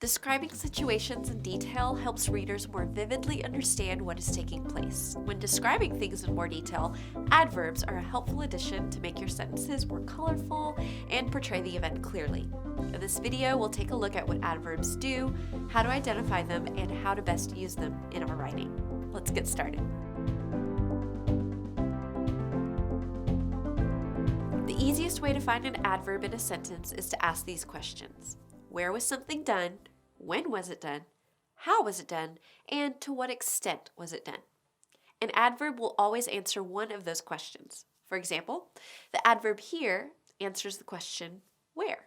Describing situations in detail helps readers more vividly understand what is taking place. When describing things in more detail, adverbs are a helpful addition to make your sentences more colorful and portray the event clearly. In this video, we'll take a look at what adverbs do, how to identify them, and how to best use them in our writing. Let's get started. The easiest way to find an adverb in a sentence is to ask these questions. Where was something done? When was it done? How was it done? And to what extent was it done? An adverb will always answer one of those questions. For example, the adverb here answers the question, where?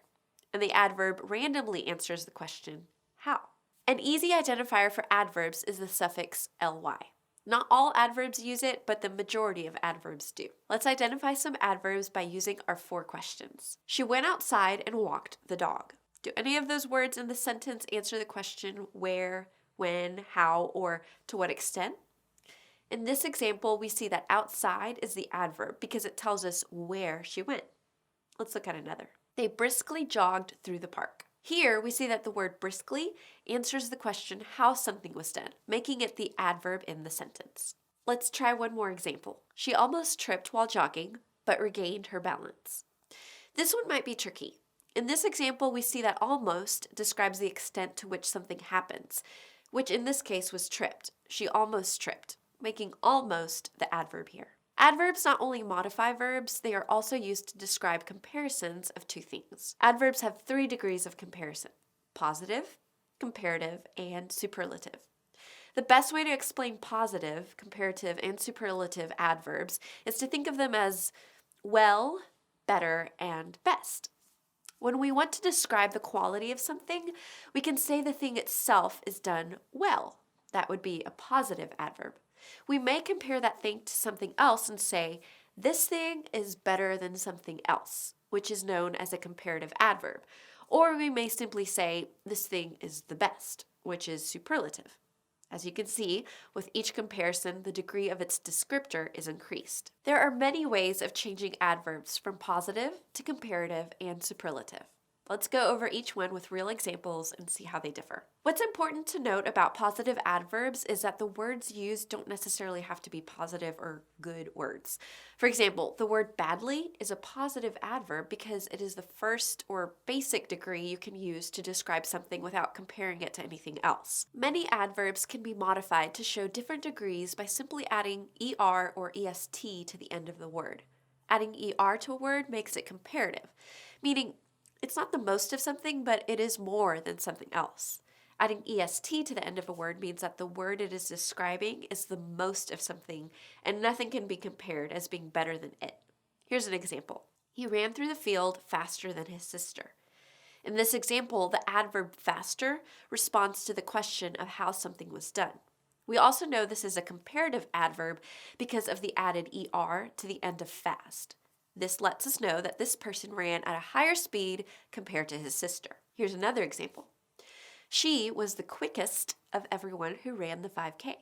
And the adverb randomly answers the question, how? An easy identifier for adverbs is the suffix ly. Not all adverbs use it, but the majority of adverbs do. Let's identify some adverbs by using our 4 questions. She went outside and walked the dog. Do any of those words in the sentence answer the question where, when, how, or to what extent? In this example, we see that outside is the adverb because it tells us where she went. Let's look at another. They briskly jogged through the park. Here, we see that the word briskly answers the question how something was done, making it the adverb in the sentence. Let's try one more example. She almost tripped while jogging, but regained her balance. This one might be tricky. In this example, we see that almost describes the extent to which something happens, which in this case was tripped. She almost tripped, making almost the adverb here. Adverbs not only modify verbs, they are also used to describe comparisons of 2 things. Adverbs have 3 degrees of comparison: positive, comparative, and superlative. The best way to explain positive, comparative, and superlative adverbs is to think of them as well, better, and best. When we want to describe the quality of something, we can say the thing itself is done well. That would be a positive adverb. We may compare that thing to something else and say, this thing is better than something else, which is known as a comparative adverb. Or we may simply say, this thing is the best, which is superlative. As you can see, with each comparison, the degree of its descriptor is increased. There are many ways of changing adverbs from positive to comparative and superlative. Let's go over each one with real examples and see how they differ. What's important to note about positive adverbs is that the words used don't necessarily have to be positive or good words. For example, the word badly is a positive adverb because it is the first or basic degree you can use to describe something without comparing it to anything else. Many adverbs can be modified to show different degrees by simply adding er or est to the end of the word. Adding er to a word makes it comparative, meaning it's not the most of something, but it is more than something else. Adding est to the end of a word means that the word it is describing is the most of something, and nothing can be compared as being better than it. Here's an example. He ran through the field faster than his sister. In this example, the adverb faster responds to the question of how something was done. We also know this is a comparative adverb because of the added er to the end of fast. This lets us know that this person ran at a higher speed compared to his sister. Here's another example. She was the quickest of everyone who ran the 5K.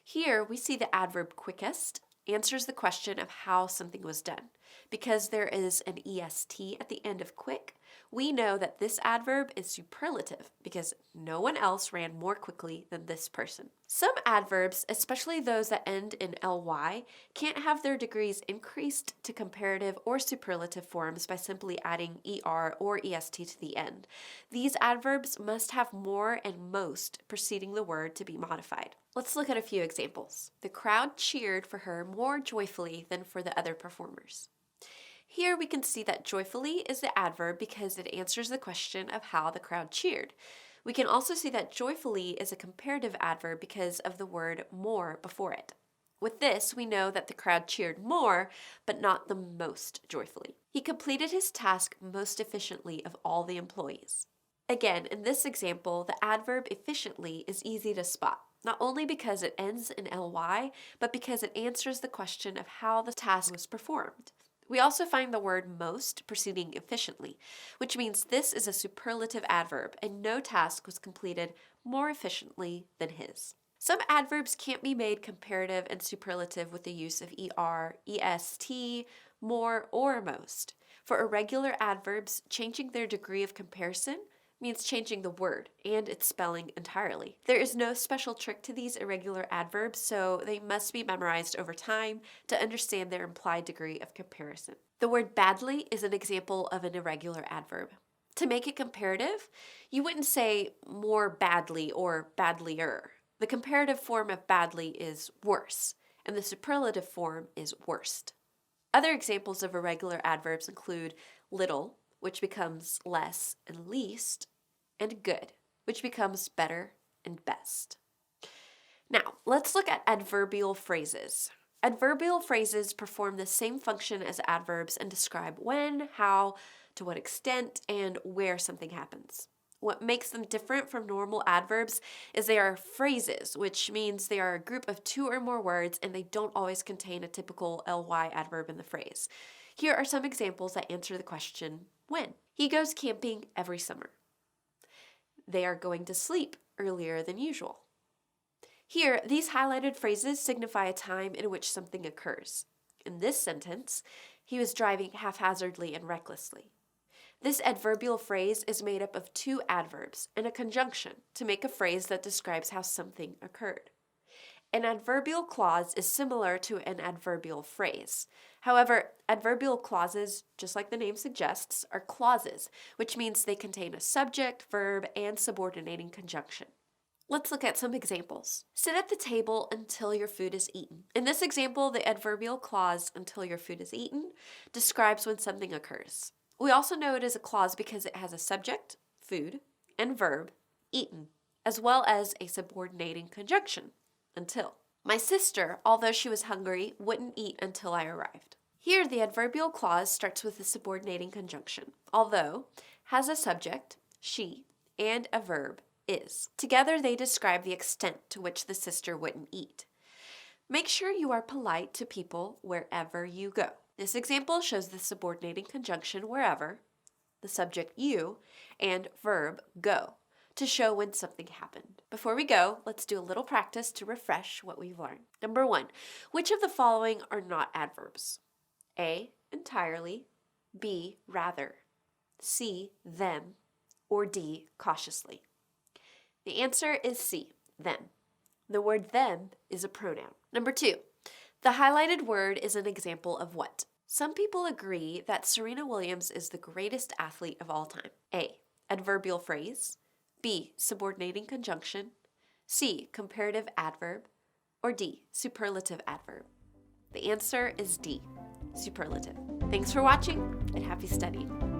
Here we see the adverb quickest answers the question of how something was done. Because there is an est at the end of quick, we know that this adverb is superlative because no one else ran more quickly than this person. Some adverbs, especially those that end in ly, can't have their degrees increased to comparative or superlative forms by simply adding er or est to the end. These adverbs must have more and most preceding the word to be modified. Let's look at a few examples. The crowd cheered for her more joyfully than for the other performers. Here we can see that joyfully is the adverb because it answers the question of how the crowd cheered. We can also see that joyfully is a comparative adverb because of the word more before it. With this, we know that the crowd cheered more, but not the most joyfully. He completed his task most efficiently of all the employees. Again, in this example, the adverb efficiently is easy to spot, not only because it ends in ly, but because it answers the question of how the task was performed. We also find the word most preceding efficiently, which means this is a superlative adverb and no task was completed more efficiently than his. Some adverbs can't be made comparative and superlative with the use of er, est, more, or most. For irregular adverbs, changing their degree of comparison means changing the word and its spelling entirely. There is no special trick to these irregular adverbs, so they must be memorized over time to understand their implied degree of comparison. The word badly is an example of an irregular adverb. To make it comparative, you wouldn't say more badly or badlier. The comparative form of badly is worse, and the superlative form is worst. Other examples of irregular adverbs include little, which becomes less and least, and good, which becomes better and best. Now, let's look at adverbial phrases. Adverbial phrases perform the same function as adverbs and describe when, how, to what extent, and where something happens. What makes them different from normal adverbs is they are phrases, which means they are a group of 2 or more words and they don't always contain a typical ly adverb in the phrase. Here are some examples that answer the question, when? He goes camping every summer. They are going to sleep earlier than usual. Here, these highlighted phrases signify a time in which something occurs. In this sentence, he was driving haphazardly and recklessly. This adverbial phrase is made up of 2 adverbs and a conjunction to make a phrase that describes how something occurred. An adverbial clause is similar to an adverbial phrase. However, adverbial clauses, just like the name suggests, are clauses, which means they contain a subject, verb, and subordinating conjunction. Let's look at some examples. Sit at the table until your food is eaten. In this example, the adverbial clause, until your food is eaten, describes when something occurs. We also know it is a clause because it has a subject, food, and verb, eaten, as well as a subordinating conjunction, until. My sister, although she was hungry, wouldn't eat until I arrived. Here, the adverbial clause starts with a subordinating conjunction, although has a subject, she, and a verb, is. Together, they describe the extent to which the sister wouldn't eat. Make sure you are polite to people wherever you go. This example shows the subordinating conjunction wherever, the subject you, and verb go to show when something happened. Before we go, let's do a little practice to refresh what we've learned. Number 1, which of the following are not adverbs? A, entirely, B, rather, C, them, or D, cautiously. The answer is C, them. The word them is a pronoun. Number 2, the highlighted word is an example of what? Some people agree that Serena Williams is the greatest athlete of all time. A, adverbial phrase. B, subordinating conjunction. C, comparative adverb. Or D, superlative adverb. The answer is D, superlative. Thanks for watching and happy studying.